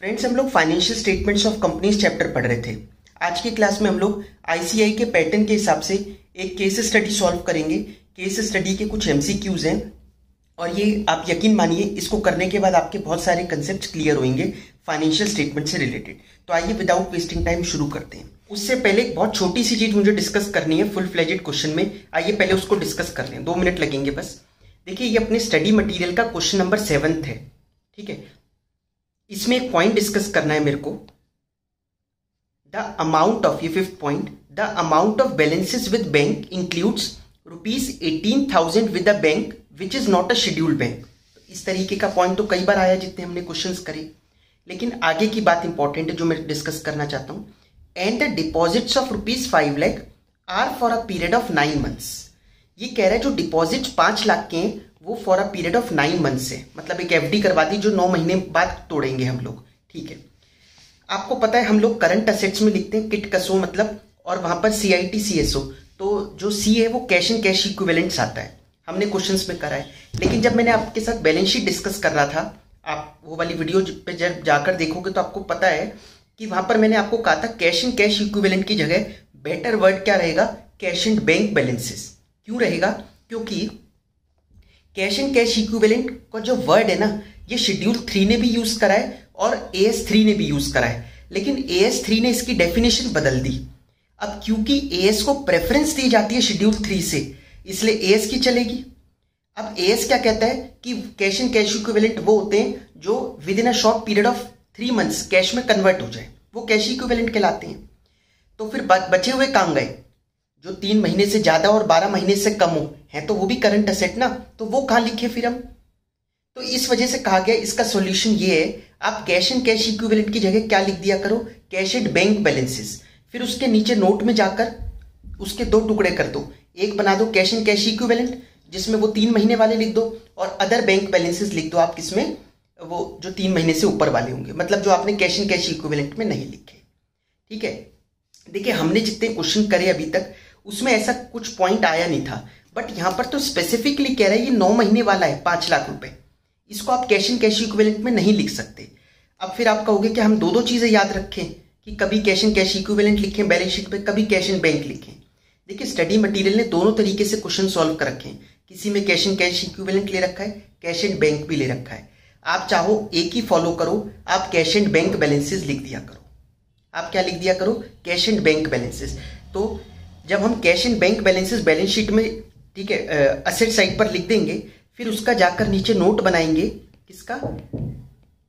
Friends, हम लोग financial statements of companies chapter पढ़ रहे थे। आज की क्लास में हम लोग आईसीआई के पैटर्न के हिसाब से एक केस स्टडी सॉल्व करेंगे। केस स्टडी के कुछ एमसीक्यूज हैं और ये आप यकीन मानिए इसको करने के बाद आपके बहुत सारे कंसेप्ट क्लियर होंगे फाइनेंशियल स्टेटमेंट से रिलेटेड। तो आइए विदाउट वेस्टिंग टाइम शुरू करते हैं। उससे पहले एक बहुत छोटी सी चीज मुझे डिस्कस करनी है फुल फ्लेजेड क्वेश्चन में। आइए पहले उसको डिस्कस कर लें, 2 मिनट लगेंगे बस। देखिए, ये अपने स्टडी मटेरियल का क्वेश्चन नंबर 7 है, ठीक है। इसमें एक पॉइंट डिस्कस करना है मेरे को। द अमाउंट ऑफ, ये 5th point, the amount of balances with bank includes ₹18,000 with a bank which is not a scheduled bank. इस तरीके का पॉइंट तो कई बार आया जितने हमने क्वेश्चंस करे, लेकिन आगे की बात इंपॉर्टेंट है जो मैं डिस्कस करना चाहता हूं। And the deposits of ₹5 lakh are for a period of 9 months. ये कह रहा है जो डिपॉजिट्स 5 लाख के हैं वो for a period of 9 months है, मतलब एक एफडी करवा दी जो 9 महीने बाद तोड़ेंगे हम लोग, ठीक है। आपको पता है हम लोग करंट असेट्स में लिखते हैं किट कसो मतलब, और वहां पर सीआईटी सीएसओ, तो जो सी है वो कैश एंड कैश इक्विवेलेंट्स आता है, हमने क्वेश्चंस में करा है। लेकिन जब मैंने आपके साथ बैलेंस शीट डिस्कस कर रहा था, आप वो वाली वीडियो पे जब जाकर देखोगे तो आपको पता है कि वहां पर मैंने आपको कहा था कैश एंड कैश इक्विवेलेंट की जगह बेटर वर्ड क्या रहेगा, कैश एंड बैंक बैलेंसेस। क्यों रहेगा? क्योंकि कैश एंड कैश इक्विवेलेंट का जो वर्ड है ना, ये शेड्यूल 3 ने भी यूज करा है और AS3 ने भी यूज करा है, लेकिन AS3 ने इसकी डेफिनेशन बदल दी। अब क्योंकि AS को प्रेफरेंस दी जाती है शेड्यूल 3 से, इसलिए AS की चलेगी। अब AS क्या कहता है कि कैश एंड कैश इक्विवेलेंट वो होते हैं जो with in a short period of 3 months cash में कन्वर्ट हो जाए, वो कैश इक्विवेलेंट कहलाते हैं। तो फिर बचे हुए काम गए जो 3 महीने से ज्यादा और 12 महीने से कम हो है, तो वो भी करंट असेट ना, तो वो कहां लिखे फिर हम? तो इस वजह से कहा गया इसका सॉल्यूशन ये है, आप कैश एंड कैश इक्विवेलेंट की जगह क्या लिख दिया करो, कैश एंड बैंक बैलेंसेस। फिर उसके नीचे नोट में जाकर उसके 2 टुकड़े कर दो, एक बना दो कैश एंड कैश इक्विवेलेंट जिसमें वो 3 महीने वाले लिख दो, और अदर बैंक बैलेंसेस लिख दो आप किसमें, वो जो 3 महीने से ऊपर वाले होंगे, मतलब जो आपने कैश एंड कैश इक्विवेलेंट में नहीं लिखे, ठीक है। देखिए, हमने जितने क्वेश्चन करे अभी तक उसमें ऐसा कुछ पॉइंट आया नहीं था, बट यहां पर तो स्पेसिफिकली कह रहा है ये 9 महीने वाला है 5 लाख रुपए, इसको आप कैश एंड कैश इक्विवेलेंट में नहीं लिख सकते। अब फिर आप कहोगे कि हम दो चीजें याद रखें कि कभी कैश एंड कैश इक्विवेलेंट लिखें बैलेंस शीट पे, कभी कैश एंड बैंक लिखें। देखिए, स्टडी मटेरियल ने दोनों तरीके से क्वेश्चन सॉल्व कर रखे हैं, किसी में कैश एंड कैश इक्विवेलेंट ले रखा है, कैश एंड बैंक भी ले रखा है। आप चाहो एक ही फॉलो करो, आप कैश एंड बैंक बैलेंसेस लिख दिया करो। आप क्या लिख दिया करो? Cash and bank balances. तो जब हम cash and bank balances balance sheet में, ठीक है, असेट साइड पर लिख देंगे, फिर उसका जाकर नीचे नोट बनाएंगे किसका,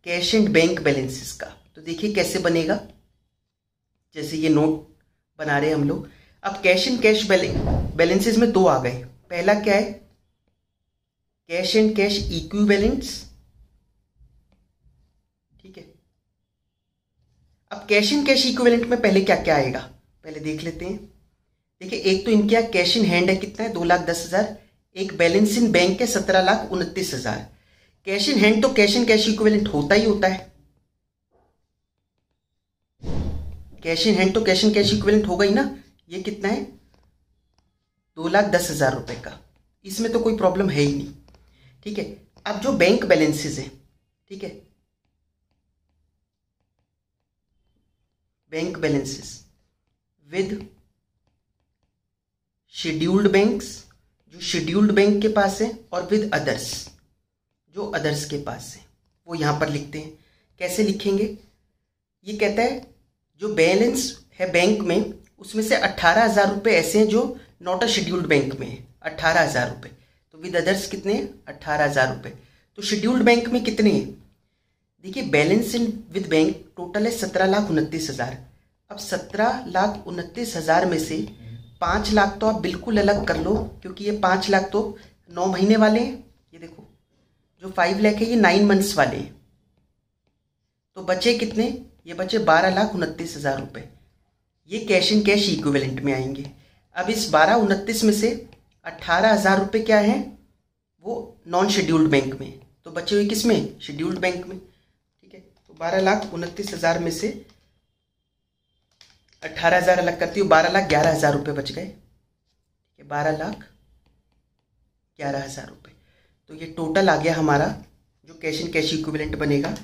कैश एंड बैंक बैलेंसेस का। तो देखिए कैसे बनेगा, जैसे ये नोट बना रहे हैं हम लोग। अब कैश एंड कैश बैलेंसेस में 2 आ गए। पहला क्या है, कैश एंड कैश इक्विवेलेंट्स, ठीक है। अब कैश एंड कैश इक्विवेलेंट में पहले क्या क्या आएगा, पहले देख लेते हैं। देखिए, एक तो इनके यहाँ कैश इन हैंड है कितना है, 2,10,000। एक बैलेंस इन बैंक है 17,29,000। कैश इन हैंड तो कैश इन कैश इक्विवेलेंट होता ही होता है, कैश इन हैंड तो कैश इन कैश इक्विवेलेंट होगा ही ना। ये कितना है, 2,10,000 रुपए का, इसमें तो कोई प्रॉब्लम है ही नहीं, ठीक है। अब जो बैंक बैलेंसेस है, ठीक है, bank balances with scheduled banks, जो शेड्यूल्ड बैंक के पास है, और विद अदर्स, जो अदर्स के पास है, वो यहां पर लिखते हैं। कैसे लिखेंगे? ये कहता है जो बैलेंस है बैंक में उसमें से 18,000 रुपए ऐसे हैं जो नॉट अ शेड्यूल्ड बैंक में है, 18,000 रुपए। तो विद अदर्स कितने हैं, 18,000 रुपए। तो शेड्यूल्ड बैंक में कितने हैं? देखिए, balance in with bank total है 17,29,000। अब 17,29,000 में से 5 लाख तो आप बिल्कुल अलग कर लो, क्योंकि ये 5 लाख तो 9 महीने वाले हैं। ये देखो, जो 5 लाख है ये 9 मंथ्स वाले हैं। तो बचे कितने, ये बचे 12,29,000 रुपए। ये कैश इन कैश इक्विवेलेंट में आएंगे। अब इस 12,29 में से 18,000 रुपए क्या है, वो नॉन शेड्यूल्ड बैंक में, तो बचे हुए किस में, शेड्यूल्ड बैंक में, ठीक है। तो 12,29,000 में से 18,000 अलग करती हूँ, 12,11,000 रुपये बच गए, 12,11,000 रुपये। तो ये टोटल आ गया हमारा जो कैश एंड कैश इक्विवेलेंट बनेगा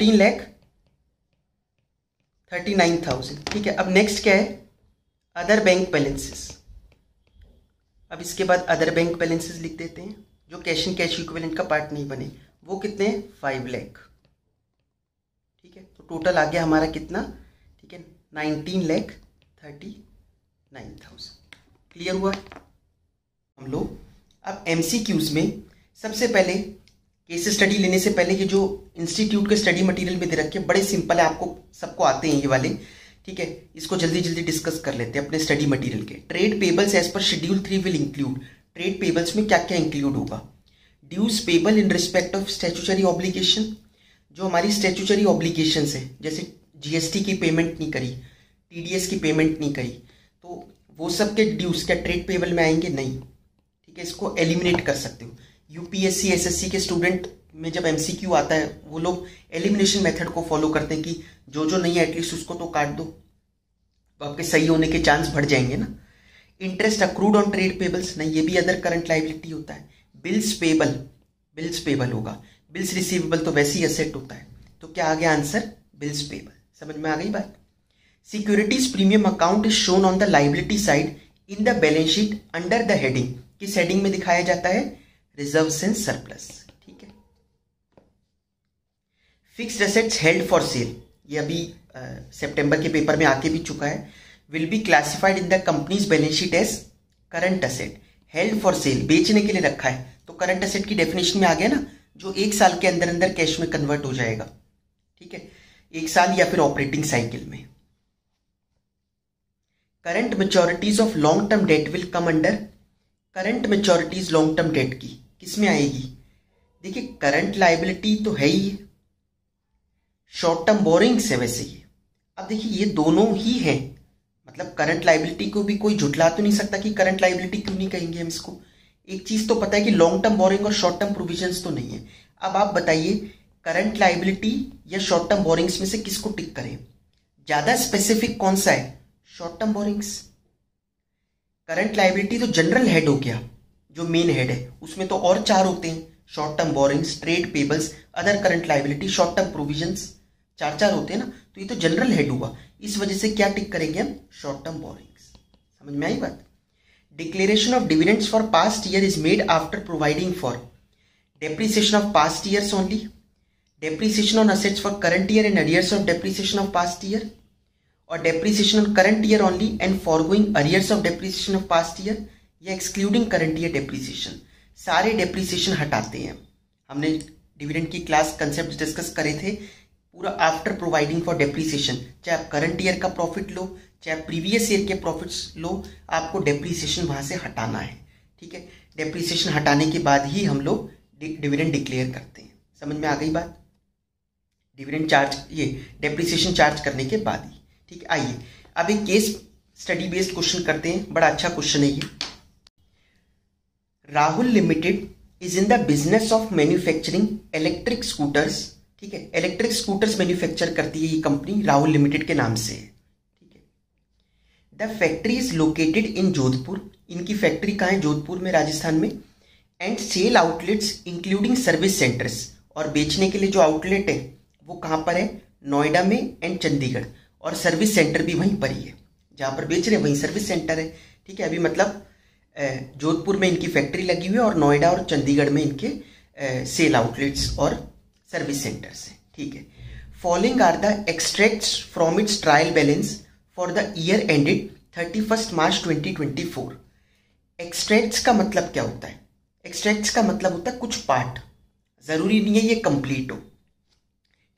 14,39,000। ठीक है, अब नेक्स्ट क्या है, अदर बैंक बैलेंसेस। अब इसके बाद अदर बैंक बैलेंसेस लिख देते हैं, जो कैश एंड कैश इक्विवेलेंट का पार्ट नहीं बने। वो कितने हैं, 5 लाख। ठीक है, तो टोटल आ गया हमारा कितना, ठीक है, 19,39,000। क्लियर हुआ। हम लोग अब MCQs में सबसे पहले केस स्टडी लेने से पहले ये जो इंस्टीट्यूट के स्टडी मटेरियल में दे रखे बड़े सिंपल है, आपको सबको आते हैं ये वाले। ठीक है, इसको जल्दी जल्दी डिस्कस कर लेते हैं अपने स्टडी मटेरियल के। Trade payables as per schedule 3 will include, trade payables में क्या क्या इंक्लूड होगा, dues payable in respect of statutory obligation, जो हमारी स्टैट्यूटरी ऑब्लिगेशंस है, जैसे GST की पेमेंट नहीं करी, TDS की पेमेंट नहीं करी, तो वो सब के ड्यूज क्या ट्रेड पेबल में आएंगे, नहीं। ठीक है, इसको एलिमिनेट कर सकते हो। UPSC SSC के स्टूडेंट में जब MCQ आता है वो लोग एलिमिनेशन मेथड को फॉलो करते हैं कि जो जो नहीं है एटलीस्ट उसको तो काट दो, तो आपके सही होने के चांस बढ़ जाएंगे ना। Interest accrued on trade payables, नहीं, ये भी अदर करंट लायबिलिटी होता है। बिल्स पेबल, बिल्स पेबल होगा। बिल्स रिसीवेबल तो वैसे ही असेट होता है, तो क्या आ गया आंसर, बिल्स पेबल। समझ में आ गई बात। Securities premium account is shown on the liability side in the balance sheet under the heading, किस हेडिंग में दिखाया जाता है, रिजर्व्स एंड सरप्लस। ठीक है, fixed assets held for cell, ये अभी सितंबर के पेपर में आके भी चुका है, will be classified in the company's balance sheet as current asset. Held for sale, बेचने के लिए रखा है, तो करंट एसेट की डेफिनेशन में आ गया ना, जो 1 साल के अंदर अंदर कैश में कन्वर्ट हो जाएगा। ठीक है, 1 साल या फिर ऑपरेटिंग साइकिल में। Current मैच्योरिटीज of long term debt will come under, current मैच्योरिटीज long term debt की किस में आएगी, देखिए करंट लायबिलिटी तो है ही, शॉर्ट टर्म बोरिंग्स है वैसे ही। अब देखिए ये दोनों ही हैं, मतलब करंट लायबिलिटी को भी कोई झुठला तो नहीं सकता कि करंट लायबिलिटी क्यों नहीं कहेंगे हम इसको। एक चीज तो पता है कि लॉन्ग टर्म बोरिंग और शॉर्ट टर्म प्रोविजंस तो नहीं है। अब आप बताइए करंट लायबिलिटी या शॉर्ट टर्म बोरिंग्स में से किसको टिक करें, ज्यादा स्पेसिफिक कौन सा है, short term borings. Current liability तो जनरल हेड हो गया, जो मेन हेड है, उसमें तो और 4 होते हैं, short term borings, trade payables, other current liability, short term provisions, 4 होते हैं ना, तो ये तो जनरल हेड हुआ, इस वजह से क्या टिक करेंगे हम, शॉर्ट टर्म बोरिंग्स। समझ में आई बात। Declaration of dividends for past year is made after providing for depreciation of past years only, depreciation on assets for current year and arrears of depreciation of past year, और depreciation on current year only and foregoing arrears of depreciation of past year, या excluding current year depreciation. सारे depreciation हटाते हैं। हमने dividend की class concept discuss करे थे, पूरा आफ्टर प्रोवाइडिंग फॉर डेप्रिसिएशन, चाहे आप करंट ईयर का प्रॉफिट लो चाहे प्रीवियस ईयर के प्रॉफिट्स लो, आपको डेप्रिसिएशन वहां से हटाना है। ठीक है, डेप्रिसिएशन हटाने के बाद ही हम लोग डिविडेंड डिक्लेयर करते हैं। समझ में आ गई बात। डिविडेंड चार्ज, ये डेप्रिसिएशन चार्ज करने के बाद ही। ठीक है, आइए अब एक केस स्टडी बेस्ड क्वेश्चन करते हैं, बड़ा अच्छा क्वेश्चन है ये। Rahul limited is in the business of manufacturing electric scooters. ठीक है, इलेक्ट्रिक स्कूटर्स मैन्युफैक्चर करती है ये कंपनी राहुल लिमिटेड के नाम से। ठीक है, the factory is located in Jodhpur, इनकी फैक्ट्री कहाँ है, जोधपुर में, राजस्थान में। And sale outlets including service centres, और बेचने के लिए जो आउटलेट है वो कहाँ पर है, नोएडा में एंड चंडीगढ़, और सर्विस सेंटर भी वहीं पर ही है, जहाँ पर बेच रहे हैं वहीं सर्विस सेंटर है। ठीक है, अभी मतलब जोधपुर में इनकी फैक्ट्री लगी हुई है और नोएडा और चंडीगढ़ में इनके सेल आउटलेट्स और सर्विस सेंटर्स हैं। ठीक है, following are the extracts from its trial balance for the year ended 31 March 2024। Extracts का मतलब क्या होता है, एक्सट्रैक्ट्स का मतलब होता है कुछ पार्ट, जरूरी नहीं है ये कंप्लीट हो।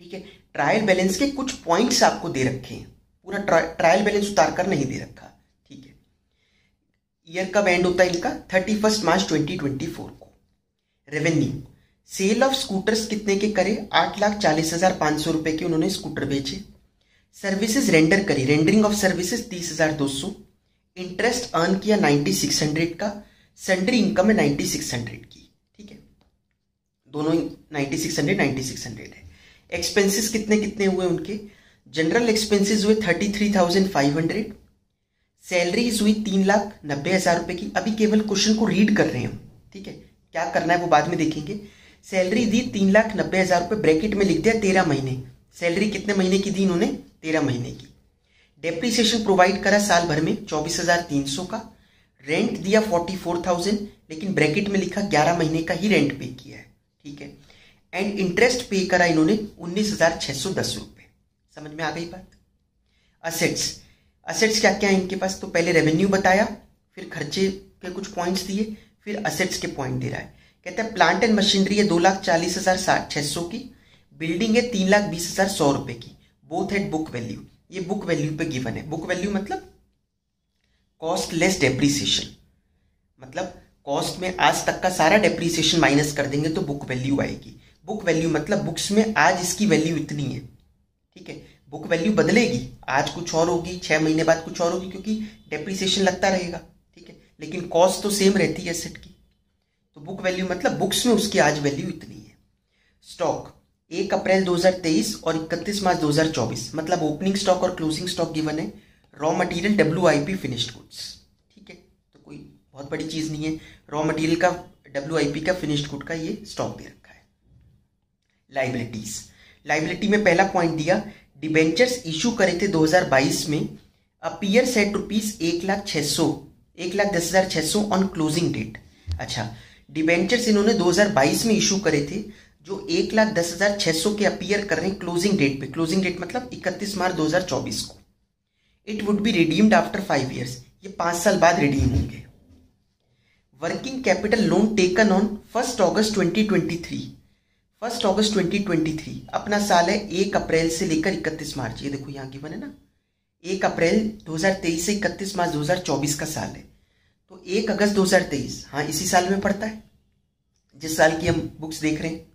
ठीक है, ट्रायल बैलेंस के कुछ पॉइंट्स आपको दे रखे हैं, पूरा ट्रायल बैलेंस उतार कर नहीं दे रखा। ठीक है, ईयर कब एंड होता है इनका, 31 मार्च 2024 को। रेवेन्यू, सेल ऑफ स्कूटर्स कितने के करे, 8,40,500 रुपए के उन्होंने स्कूटर बेचे। सर्विसेज रेंडर करी, rendering of services 30,200। Interest earn किया 9600 का, सैलरी इनकम है 9600 की। ठीक है, दोनों 9600 है। एक्सपेंसेस कितने कितने हुए उनके, जनरल एक्सपेंसेस हुए 33,500, सैलरीज हुई 3,90,000 रुपए की। अभी केवल क्वेश्चन को रीड कर रहे हैं हम। ठीक है, क्या करना है वो बाद में देखेंगे। सैलरी दी 3,90,000 रुपये, ब्रैकेट में लिख दिया 13 महीने। सैलरी कितने महीने की दी इन्होंने? 13 महीने की। डेप्रीसिएशन प्रोवाइड करा साल भर में 24,300 का। रेंट दिया 44,000, लेकिन ब्रैकेट में लिखा 11 महीने का ही रेंट पे किया है, ठीक है। एंड इंटरेस्ट पे करा इन्होंने 19,610 रुपये। समझ में आ गई बात? असेट्स क्या क्या है इनके पास? तो पहले रेवेन्यू बताया, फिर खर्चे के कुछ पॉइंट्स दिए, फिर असेट्स के पॉइंट दे रहा है। कहता है प्लांट एंड मशीनरी है 2,40,600 की, बिल्डिंग है 3,20,100 रुपये की, बोथ एट बुक वैल्यू। ये बुक वैल्यू पे गिवन है। बुक वैल्यू मतलब कॉस्ट लेस डेप्रीसिएशन, मतलब कॉस्ट में आज तक का सारा डेप्रीसिएशन माइनस कर देंगे तो बुक वैल्यू आएगी। बुक वैल्यू मतलब बुक्स में आज इसकी वैल्यू इतनी है, ठीक है। बुक वैल्यू बदलेगी, आज कुछ और होगी, 6 महीने बाद कुछ और होगी, क्योंकि डेप्रीसिएशन लगता रहेगा, ठीक है। लेकिन कॉस्ट तो सेम रहती है एसेट की। तो बुक वैल्यू मतलब बुक्स में उसकी आज वैल्यू इतनी है। स्टॉक 1 अप्रैल 2023 और 31 मार्च 2024, मतलब ओपनिंग स्टॉक और क्लोजिंग स्टॉक गिवन है। Raw material WIP finished goods, ठीक है, तो कोई बहुत बड़ी चीज नहीं है। रॉ मटेरियल का WIP का फिनिश्ड गुड का ये स्टॉक दे रखा है। लाइबिलिटी में पहला पॉइंट दिया, डिबेंचर्स इशू करे थे 2022 में, appears at rupees 1,10,600 on closing date. अच्छा, डिबेंचर्स इन्होंने 2022 में इशू करे थे जो 1,10,600 के अपीयर कर रहे हैं क्लोजिंग डेट पे। क्लोजिंग डेट मतलब 31 मार्च 2024 को। It would be redeemed after 5 years, ये 5 साल बाद रिडीम होंगे। Working capital loan taken on 1 अगस्त 2023। 1 अगस्त 2023 अपना साल है 1 अप्रैल से लेकर 31 मार्च। ये देखो यहाँ गिवन है ना, 1 अप्रैल 2023 से 31 मार्च 2024 का साल है। तो 1 अगस्त 2023, हाँ इसी साल में पड़ता है जिस साल की हम बुक्स देख रहे हैं,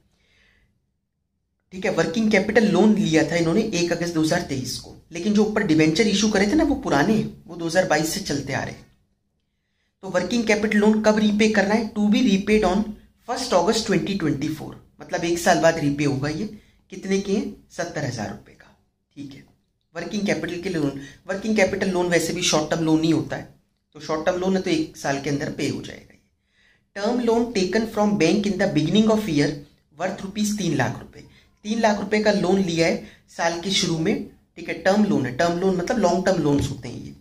ठीक है। वर्किंग कैपिटल लोन लिया था इन्होंने 1 अगस्त 2023 को, लेकिन जो ऊपर डिबेंचर इशू करे थे ना वो पुराने, वो 2022 से चलते आ रहे हैं। तो वर्किंग कैपिटल लोन कब रीपे करना है? टू बी रीपेड ऑन 1 अगस्त 2024, मतलब 1 साल बाद रीपे होगा। ये कितने के हैं? 70,000 रुपये का, ठीक है। वर्किंग कैपिटल के लोन, वर्किंग कैपिटल लोन वैसे भी शॉर्ट टर्म लोन ही होता है, तो शॉर्ट टर्म लोन है तो 1 साल के अंदर पे हो जाएगा। Term loan taken from bank in the beginning of year worth rupees 3 lakh रुपए। 3 लाख रुपए का लोन लिया है साल के शुरू में, ठीक है। टर्म लोन है, टर्म लोन मतलब लॉन्ग टर्म लोन्स होते हैं ये,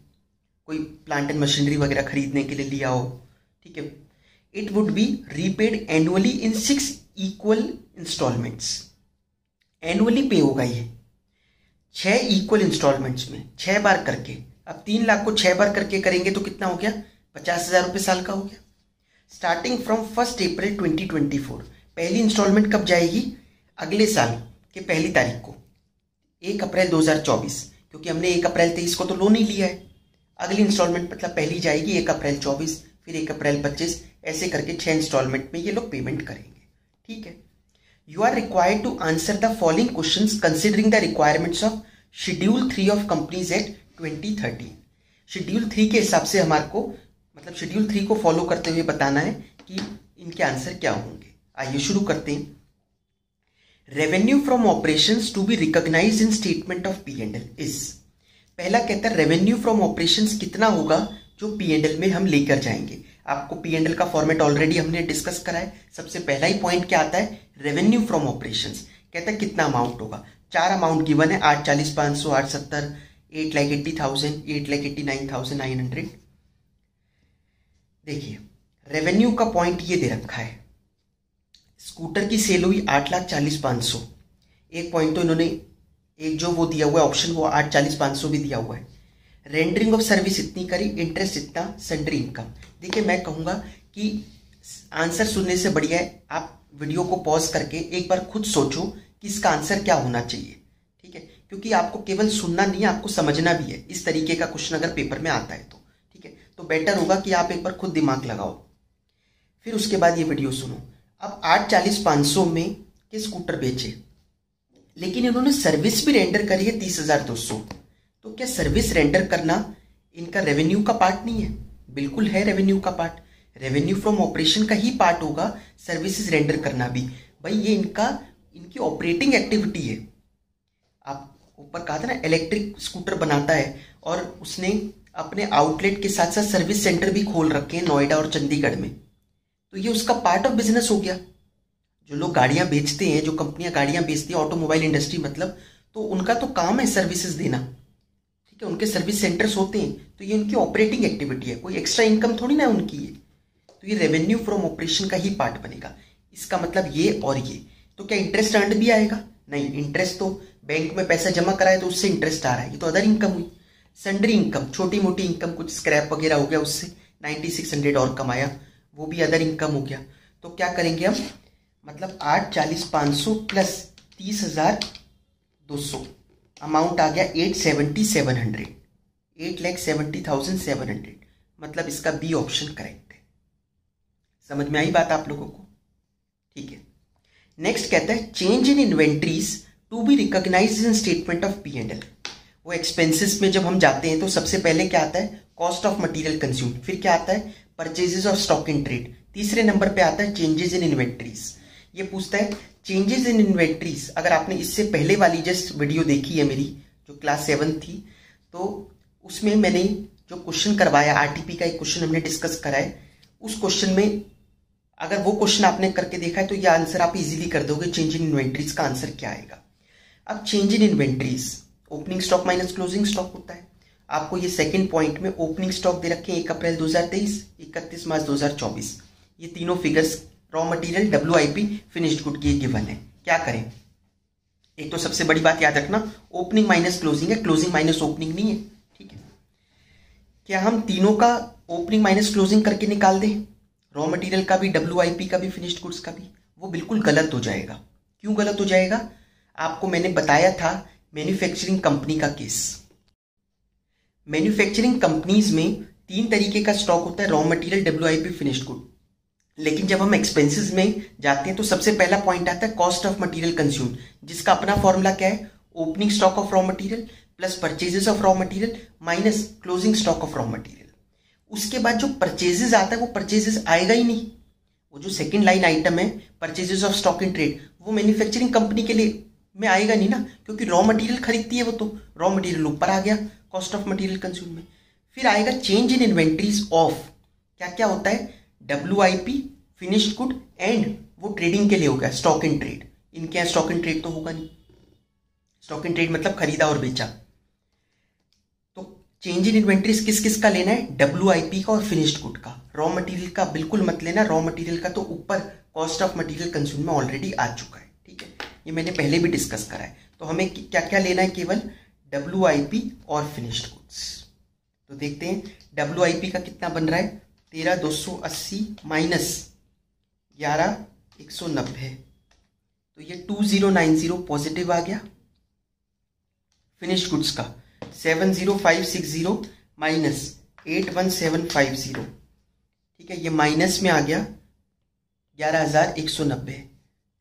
कोई प्लांट एंड मशीनरी वगैरह खरीदने के लिए लिया हो, ठीक है। It would be repaid annually in 6 equal instalments. Annually पे होगा ये 6 इक्वल इंस्टॉलमेंट्स में 6 बार करके। अब 3 लाख को 6 बार करके करेंगे तो कितना हो गया? 50,000 रुपये साल का हो गया। स्टार्टिंग फ्रॉम 1 अप्रैल 2024, पहली इंस्टॉलमेंट कब जाएगी? अगले साल के पहली तारीख को, 1 अप्रैल 2024, क्योंकि हमने 1 अप्रैल 23 को तो लोन ही लिया है। अगली इंस्टॉलमेंट मतलब पहली जाएगी 1 अप्रैल 24, फिर 1 अप्रैल 25, ऐसे करके 6 इंस्टॉलमेंट में ये लोग पेमेंट करेंगे, ठीक है। You are required to answer the following questions considering the requirements of schedule 3 of Companies Act 2013। Schedule 3 के हिसाब से हमारे को, मतलब शेड्यूल 3 को फॉलो करते हुए बताना है कि इनके आंसर क्या होंगे। आइए शुरू करते हैं। Revenue from operations to be recognised in statement of P&L is, पहला कहता है रेवेन्यू फ्रॉम ऑपरेशंस कितना होगा जो P&L में हम लेकर जाएंगे। आपको P&L का फॉर्मेट ऑलरेडी हमने डिस्कस करा है। सबसे पहला ही पॉइंट क्या आता है? Revenue from operations. कहता है कितना अमाउंट होगा? 4 अमाउंट गिवन है, 840,500, 870, 8,80,000, 8,89,900। देखिए रेवेन्यू का पॉइंट ये दे रखा है, स्कूटर की सेल हुई 8,40,500, एक पॉइंट तो इन्होंने, एक जो वो दिया हुआ है ऑप्शन, वो 8,40,500 भी दिया हुआ है। रेंडरिंग ऑफ सर्विस इतनी करी, इंटरेस्ट इतना, सन्ड्री इनकम। देखिए मैं कहूँगा कि आंसर सुनने से बढ़िया है आप वीडियो को पॉज करके एक बार खुद सोचो कि इसका आंसर क्या होना चाहिए, ठीक है। क्योंकि आपको केवल सुनना नहीं है, आपको समझना भी है। इस तरीके का क्वेश्चन अगर पेपर में आता है तो, ठीक है, तो बेटर होगा कि आप एक बार खुद दिमाग लगाओ, फिर उसके बाद ये वीडियो सुनो। अब 8,40,500 में के स्कूटर बेचे, लेकिन इन्होंने सर्विस भी रेंडर करी है 30,200। तो क्या सर्विस रेंडर करना इनका रेवेन्यू का पार्ट नहीं है? बिल्कुल है रेवेन्यू का पार्ट, रेवेन्यू फ्रॉम ऑपरेशन का ही पार्ट होगा सर्विसेज रेंडर करना भी। भाई ये इनकी ऑपरेटिंग एक्टिविटी है। आप ऊपर कहा था ना इलेक्ट्रिक स्कूटर बनाता है, और उसने अपने आउटलेट के साथ साथ सर्विस सेंटर भी खोल रखे हैं नोएडा और चंडीगढ़ में, तो ये उसका पार्ट ऑफ बिजनेस हो गया। जो लोग गाड़ियां बेचते हैं, जो कंपनियां गाड़ियां बेचती हैं, ऑटोमोबाइल इंडस्ट्री मतलब, तो उनका तो काम है सर्विसेज देना, ठीक है, उनके सर्विस सेंटर्स होते हैं, तो ये उनकी ऑपरेटिंग एक्टिविटी है, कोई एक्स्ट्रा इनकम थोड़ी ना उनकी है, तो ये रेवेन्यू फ्रॉम ऑपरेशन का ही पार्ट बनेगा। इसका मतलब ये और ये। तो क्या इंटरेस्ट अर्न भी आएगा? नहीं, इंटरेस्ट तो बैंक में पैसा जमा कराए तो उससे इंटरेस्ट आ रहा है, ये तो अदर इनकम हुई। सन्ड्री इनकम, छोटी मोटी इनकम, कुछ स्क्रैप वगैरह हो गया, उससे 9600 और कमाया, वो भी अदर इनकम हो गया। तो क्या करेंगे हम, मतलब 8 40 500 प्लस 30,200, अमाउंट आ गया 870,700, 8,70,700, मतलब इसका बी ऑप्शन करेक्ट है। समझ में आई बात आप लोगों को? ठीक है। नेक्स्ट कहता है change in inventories to be recognised in statement of P and L. वो एक्सपेंसेस में जब हम जाते हैं तो सबसे पहले क्या आता है, कॉस्ट ऑफ मटेरियल कंज्यूम, फिर क्या आता है, purchases of stock in trade, तीसरे नंबर पे आता है चेंजेस इन इन्वेंट्रीज। ये पूछता है चेंजेस इन इन्वेंट्रीज। अगर आपने इससे पहले वाली जस्ट वीडियो देखी है मेरी, जो क्लास 7 थी, तो उसमें मैंने जो क्वेश्चन करवाया, आरटीपी का एक क्वेश्चन हमने डिस्कस करा है, उस क्वेश्चन में अगर वो क्वेश्चन आपने करके देखा है तो ये आंसर आप इजीली कर दोगे, चेंज इन इन्वेंट्रीज का आंसर क्या आएगा। अब change in inventories, opening stock minus closing stock होता है। आपको ये सेकंड पॉइंट में ओपनिंग स्टॉक दे रखे हैं 1 अप्रैल 2023, 31 मार्च 2024, ये तीनों figures raw material, WIP, finished good की गिवन है। क्या करें, एक तो सबसे बड़ी बात याद रखना, ओपनिंग माइनस क्लोजिंग है, क्लोजिंग माइनस ओपनिंग नहीं है, ठीक है। क्या हम तीनों का ओपनिंग माइनस क्लोजिंग करके निकाल दें, रॉ मटेरियल का भी, WIP का भी, फिनिश्ड गुड्स का भी? वो बिल्कुल गलत हो जाएगा। क्यों गलत हो जाएगा? आपको मैंने बताया था मैन्युफैक्चरिंग कंपनी का केस। मैन्युफैक्चरिंग कंपनीज में 3 तरीके का स्टॉक होता है, raw material, WIP, finished good. लेकिन जब हम एक्सपेंसेस में जाते हैं तो सबसे पहला पॉइंट आता है कॉस्ट ऑफ मटेरियल कंज्यूम, जिसका अपना फॉर्मूला क्या है, opening stock of raw material plus purchases of raw material minus closing stock of raw material. उसके बाद जो परचेजेस आता है वो परचेजेस आएगा ही नहीं। वो जो सेकंड लाइन आइटम है purchases of stock in trade, वो मैन्युफैक्चरिंग कंपनी के लिए में आएगा नहीं ना, क्योंकि रॉ मटेरियल खरीदती है वो, तो रॉ मटेरियल ऊपर आ गया कॉस्ट ऑफ मटेरियल कंज्यूम में। फिर आएगा चेंज इन इन्वेंट्रीज ऑफ, क्या क्या होता है, WIP, फिनिश्ड गुड एंड वो ट्रेडिंग के लिए हो गया स्टॉक इन ट्रेड। इनके यहाँ स्टॉक इन ट्रेड तो होगा नहीं, स्टॉक इन ट्रेड मतलब खरीदा और बेचा। तो चेंज इन इन्वेंट्रीज किस किस का लेना है, WIP का और फिनिश्ड गुड का। रॉ मटेरियल का बिल्कुल मत लेना, रॉ मटेरियल का तो ऊपर कॉस्ट ऑफ मटेरियल कंज्यूम में ऑलरेडी आ चुका है, ठीक है, ये मैंने पहले भी डिस्कस करा है। तो हमें क्या क्या लेना है, केवल WIP और फिनिश्ड गुड्स। तो देखते हैं WIP का कितना बन रहा है, 13,280 माइनस 11,190, तो ये 2090 पॉजिटिव आ गया। फिनिश्ड गुड्स का 70560 माइनस 81750, ठीक है, ये माइनस में आ गया 11,190,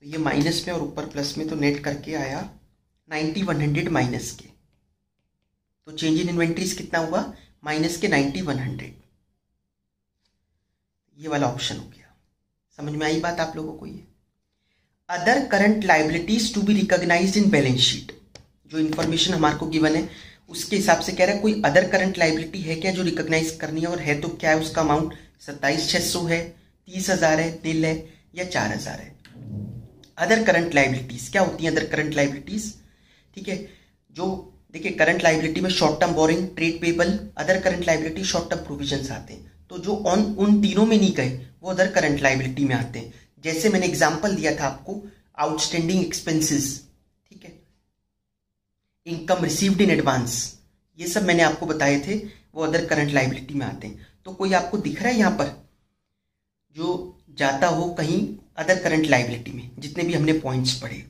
तो ये माइनस में और ऊपर प्लस में, तो नेट करके आया 9100 माइनस के। तो चेंज इन इन्वेंट्रीज कितना हुआ, माइनस के 9100, ये वाला ऑप्शन हो गया। समझ में आई बात आप लोगों को? ये other current liabilities to be recognised in balance sheet, जो इन्फॉर्मेशन हमारे को गिवन है उसके हिसाब से कह रहा है कोई अदर करंट लाइबिलिटी है क्या जो रिकॉग्नाइज करनी है, और है तो क्या है उसका अमाउंट, 27,600 है, 30,000 है, 1,000 है या 4,000 है। अदर करंट लाइबिलिटीज क्या होती हैं, अदर करंट लाइबिलिटीज, ठीक है, जो देखिए करंट लाइबिलिटी में short term borrowing, trade payable, other current liability, short term provisions आते हैं। तो जो उन तीनों में नहीं गए वो अदर करंट लाइबिलिटी में आते हैं। जैसे मैंने एग्जांपल दिया था आपको, आउटस्टैंडिंग एक्सपेंसेस, ठीक है, इनकम रिसीव्ड इन एडवांस, ये सब मैंने आपको बताए थे, वो अदर करंट लाइबिलिटी में आते हैं। तो कोई आपको दिख रहा है यहाँ पर जो जाता हो कहीं अदर करंट लाइबिलिटी में, जितने भी हमने पॉइंट्स पढ़े,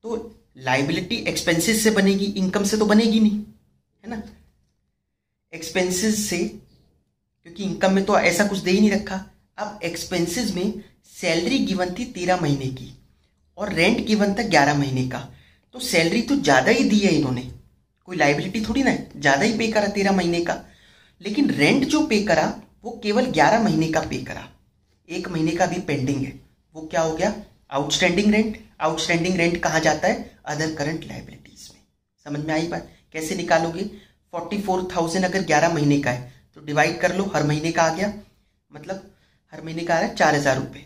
तो लाइबिलिटी एक्सपेंसेस से बनेगी, इनकम से तो बनेगी नहीं, है ना, एक्सपेंसेस से, क्योंकि इनकम में तो ऐसा कुछ दे ही नहीं रखा। अब एक्सपेंसेस में सैलरी गिवन थी 13 महीने की और रेंट गिवन था 11 महीने का, तो सैलरी तो ज़्यादा ही दी है इन्होंने, कोई लाइबिलिटी थोड़ी ना है, ज़्यादा ही पे करा 13 महीने का। लेकिन रेंट जो पे करा वो केवल 11 महीने का पे करा, 1 महीने का भी पेंडिंग है, वो क्या हो गया, आउटस्टैंडिंग रेंट। आउटस्टैंडिंग रेंट कहाँ जाता है, अदर करंट लाइबिलिटीज में। समझ में आई बात? कैसे निकालोगे, 44,000 अगर 11 महीने का है तो डिवाइड कर लो, हर महीने का आ गया, मतलब हर महीने का आ रहा है 4,000 रुपये,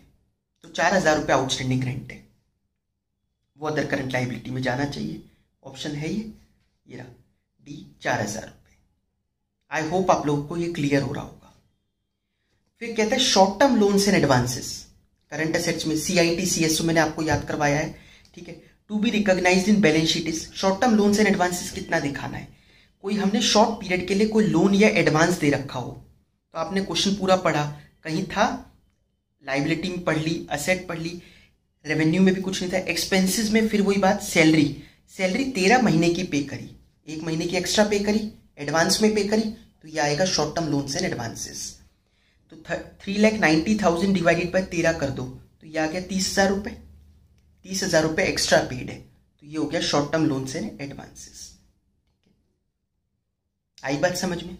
तो तो 4,000 रुपये आउटस्टैंडिंग रेंट है, वो अदर करंट लाइबिलिटी में जाना चाहिए। ऑप्शन है ये रहा डी, 4,000 रुपये। आई होप आप लोगों को ये क्लियर हो रहा होगा। फिर कहते हैं short term loans and advances. Current assets में CIT CSO मैंने आपको याद करवाया है, ठीक है। To be recognised in balance sheet is, short term loans and advances कितना दिखाना है। कोई हमने शॉर्ट पीरियड के लिए कोई लोन या एडवांस दे रखा हो, तो आपने क्वेश्चन पूरा पढ़ा, कहीं था लाइबिलिटी में पढ़ ली, असेट पढ़ ली, रेवेन्यू में भी कुछ नहीं था, एक्सपेंसेस में फिर वही बात, सैलरी 13 महीने की पे करी, 1 महीने की एक्स्ट्रा पे करी, एडवांस में पे करी, तो ये आएगा short term loans and advances. तो 3,90,000 डिवाइडेड बाय 13 कर दो, तो ये आ गया 30,000 रुपये। 30,000 रुपये एक्स्ट्रा पेड है, तो ये हो गया short term loans and advances. आई बात समझ में।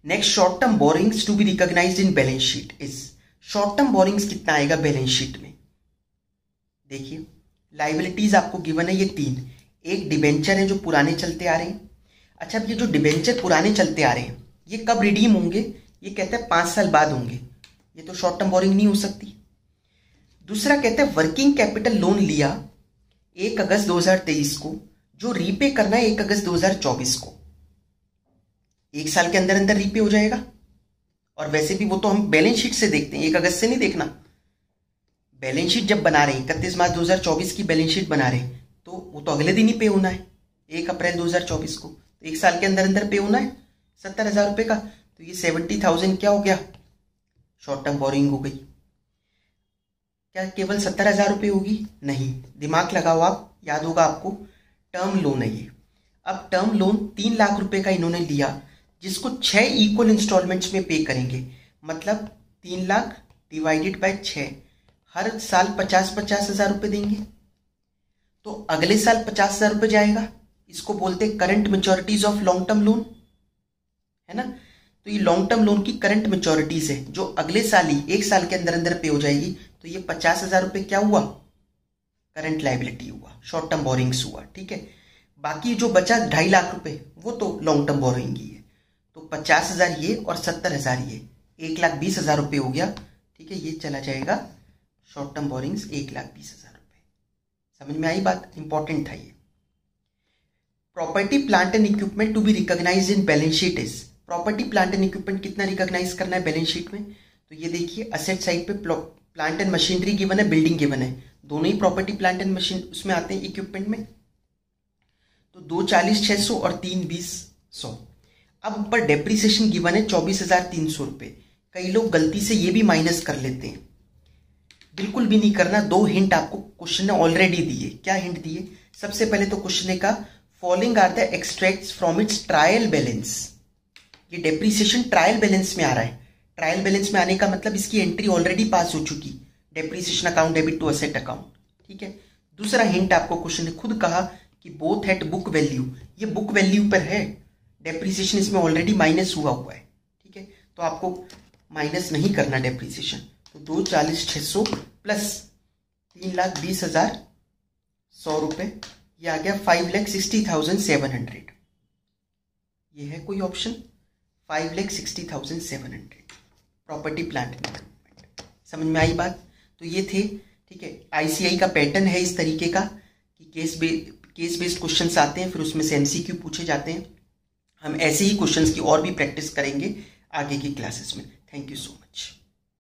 Next, short term borrowings to be recognised in balance sheet is, short term borrowings कितना आएगा बैलेंस शीट में। देखिए लाइबिलिटीज आपको गिवन है ये 3, एक डिबेंचर है जो पुराने चलते आ रहे हैं। अच्छा, अब ये जो डिबेंचर पुराने चलते आ रहे हैं ये कब रिडीम होंगे, ये कहते हैं 5 साल बाद होंगे, ये तो शॉर्ट टर्म बोरिंग नहीं हो सकती। दूसरा कहते हैं वर्किंग कैपिटल लोन लिया 1 अगस्त 2023 को, जो रीपे करना है 1 अगस्त 2024 को, 1 साल के अंदर अंदर रीपे हो जाएगा। और वैसे भी वो तो हम बैलेंस शीट से देखते हैं, 1 अगस्त से नहीं देखना। बैलेंस शीट जब बना रहे हैं 31 मार्च 2024 की बैलेंस शीट बना रहे हैं, तो वो तो अगले दिन ही पे होना है 1 अप्रैल 2024 को, तो 1 साल के अंदर अंदर पे होना है 70,000 रुपये का। तो ये 70,000 क्या हो गया, शॉर्ट टर्म बोरिंग हो गई। क्या केवल 70,000 रुपये होगी? नहीं, दिमाग लगाओ आप, याद होगा आपको, टर्म लोन है ये। अब टर्म लोन 3 लाख रुपए का इन्होंने लिया, जिसको 6 इक्वल इंस्टॉलमेंट्स में पे करेंगे, मतलब 3 लाख डिवाइडेड बाय 6, हर साल 50-50 हज़ार रुपये देंगे। तो अगले साल 50,000 रुपये जाएगा, इसको बोलते हैं current maturities of long term loan, है ना। तो ये लॉन्ग टर्म लोन की करंट मेच्योरिटीज है, जो अगले साल ही 1 साल के अंदर अंदर पे हो जाएगी। तो ये 50,000 रुपये क्या हुआ, करंट लाइबिलिटी हुआ, शॉर्ट टर्म बोरिंग्स हुआ, ठीक है। बाकी जो बचा 2.5 लाख रुपए, वो तो लॉन्ग टर्म बोरिंग ही है। तो 50,000 ये और 70,000 ये, 1,20,000 रुपये हो गया, ठीक है। ये चला जाएगा शॉर्ट टर्म बोरिंग्स 1,20,000 रुपये। समझ में आई बात, इंपॉर्टेंट था ये। Property plant and equipment to be recognised in balance sheet is, property plant and equipment कितना रिकॉग्नाइज करना है बैलेंस शीट में। तो ये देखिए असेट साइड पे प्लांट एंड मशीनरी गिवन है, बिल्डिंग गिवन है, दोनों ही प्रॉपर्टी प्लांट एंड मशीन उसमें आते हैं इक्विपमेंट में। तो 2,40,600 और 3,20,100। अब ऊपर डेप्रीसिएशन गिवन है 24,300 रुपये। कई लोग गलती से ये भी माइनस कर लेते हैं, बिल्कुल भी नहीं करना। 2 हिंट आपको क्वेश्चन ने ऑलरेडी दिए। क्या हिंट दिए? सबसे पहले तो क्वेश्चन ने कहा following are the extracts from its trial balance. ये डेप्रीसिएशन ट्रायल बैलेंस में आ रहा है, ट्रायल बैलेंस में आने का मतलब इसकी एंट्री ऑलरेडी पास हो चुकी, depreciation account debit to asset account, ठीक है। दूसरा हिंट आपको क्वेश्चन ने खुद कहा कि बोथ एट बुक वैल्यू, ये बुक वैल्यू पर है, डेप्रीसिएशन इसमें ऑलरेडी माइनस हुआ है, ठीक है। तो आपको माइनस नहीं करना डेप्रीसिएशन। तो 2,40,600 प्लस 3,20,100 रुपये, ये आ गया 5,60,700। ये है कोई ऑप्शन 5,60,700 प्रॉपर्टी प्लांट डेवलपमेंट। समझ में आई बात। तो ये थे, ठीक है। ICI का पैटर्न है इस तरीके का कि केस बेस्ड क्वेश्चंस आते हैं, फिर उसमें से MCQ पूछे जाते हैं। हम ऐसे ही क्वेश्चंस की और भी प्रैक्टिस करेंगे आगे की क्लासेस में। Thank you so much.